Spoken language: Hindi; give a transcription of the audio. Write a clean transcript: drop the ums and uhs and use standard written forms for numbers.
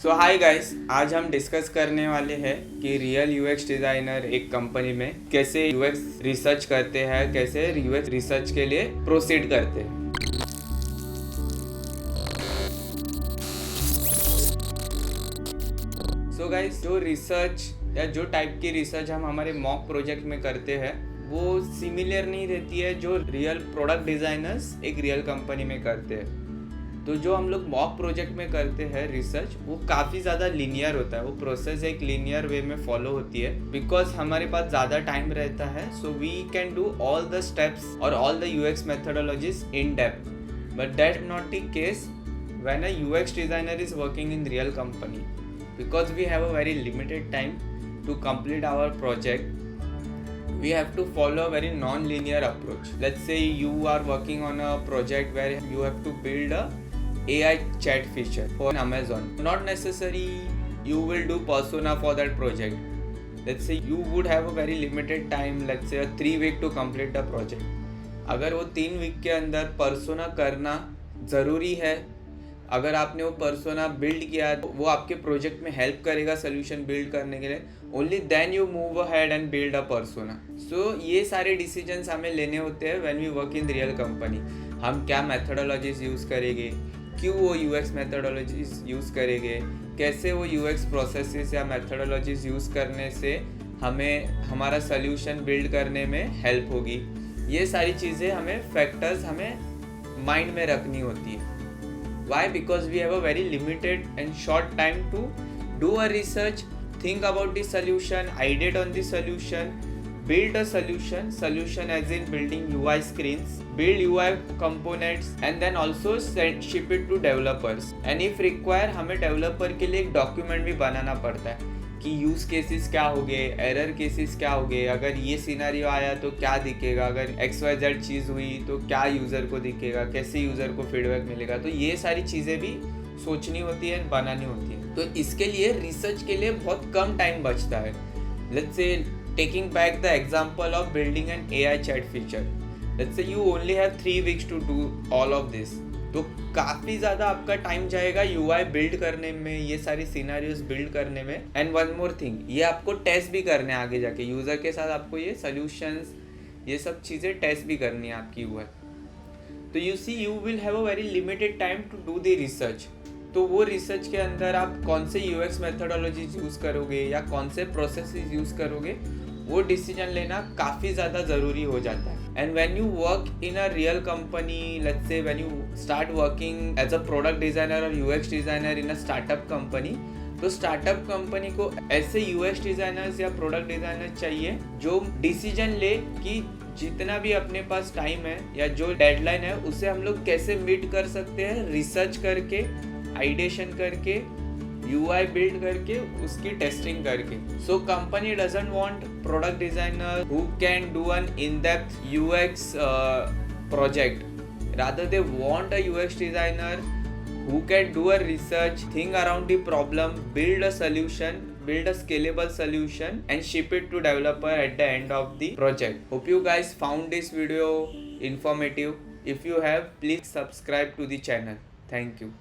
सो हाय गाइस, आज हम डिस्कस करने वाले हैं कि रियल यूएक्स डिज़ाइनर एक कंपनी में कैसे यूएक्स रिसर्च करते हैं, कैसे यूएक्स रिसर्च के लिए प्रोसीड करते हैं। सो गाइस, जो रिसर्च या जो टाइप की रिसर्च हम हमारे मॉक प्रोजेक्ट में करते हैं वो सिमिलर नहीं रहती है जो रियल प्रोडक्ट डिज़ाइनर्स एक रियल कंपनी में करते हैं। तो जो हम लोग मॉक प्रोजेक्ट में करते हैं रिसर्च, वो काफ़ी ज़्यादा लीनियर होता है। वो प्रोसेस एक लीनियर वे में फॉलो होती है बिकॉज हमारे पास ज़्यादा टाइम रहता है। So we can do all the steps और all the UX methodologies in depth, but that not the case when a UX designer is working in real company because we have a very limited time to complete our project. We have to follow a very non-linear approach. Let's say you are working on a project where you have to build a AI chat feature for Amazon. Not necessary you will do persona for that project. Let's say you would have a very limited time, let's say a 3 week to complete the project. अगर वो 3 वीक के अंदर persona करना ज़रूरी है, अगर आपने वो पर्सोना बिल्ड किया तो वो आपके प्रोजेक्ट में हेल्प करेगा सोल्यूशन बिल्ड करने के लिए, only then you move ahead and build a persona. So ये सारे डिसीजंस हमें लेने होते हैं when we work in real company. हम क्या मेथोडोलॉजीज यूज़ करेंगे, क्यों वो यूएक्स मेथोडोलॉजीज यूज़ करेंगे, कैसे वो यूएक्स प्रोसेसेस या मेथोडोलॉजीज यूज़ करने से हमें हमारा सोल्यूशन बिल्ड करने में हेल्प होगी। ये सारी चीज़ें हमें फैक्टर्स हमें माइंड में रखनी होती है। Why? Because we have a very limited and short time to do a research, think about the solution, iterate on the solution, build a solution as in building UI screens, build UI components and then also ship it to developers. And if require हमें developer के लिए एक document भी बनाना पड़ता है कि यूज़ केसेस क्या हो गए, एरर केसेस क्या हो गए, अगर ये सिनेरियो आया तो क्या दिखेगा, अगर XYZ चीज़ हुई तो क्या यूज़र को दिखेगा, कैसे यूज़र को फीडबैक मिलेगा। तो ये सारी चीज़ें भी सोचनी होती है, बनानी होती है। तो इसके लिए रिसर्च के लिए बहुत कम टाइम बचता है। Let's say taking back the example of building an AI chat feature, let's say you only have 3 weeks to do all of this. तो काफ़ी ज़्यादा आपका टाइम जाएगा UI बिल्ड करने में, ये सारी सिनेरियोज बिल्ड करने में। एंड वन मोर थिंग, ये आपको टेस्ट भी करने आगे जाके यूज़र के साथ, आपको ये सॉल्यूशंस, ये सब चीज़ें टेस्ट भी करनी है आपकी UI। तो you see you will have a very limited time to do the research. तो वो रिसर्च के अंदर आप कौन से UX मेथोडोलॉजीज यूज़ करोगे या कौन से प्रोसेसेस यूज़ करोगे, वो डिसीजन लेना काफ़ी ज़्यादा ज़रूरी हो जाता है। And when you work in a real company, let's say when you start working as a product designer or UX designer in a startup company, तो स्टार्टअप कंपनी को ऐसे UX डिज़ाइनर्स या प्रोडक्ट डिज़ाइनर चाहिए जो डिसीजन ले कि जितना भी अपने पास टाइम है या जो डेडलाइन है उसे हम लोग कैसे मीट कर सकते हैं, रिसर्च करके, आइडिएशन करके, UI बिल्ड करके, उसकी टेस्टिंग करके। So company doesn't want product designer who can do an in depth UX project, rather they want a UX designer who can do a research, think around the problem, build a solution, build a scalable solution and ship it to developer at the end of the project. Hope you guys found this video informative. If you have, please subscribe to the channel. Thank you.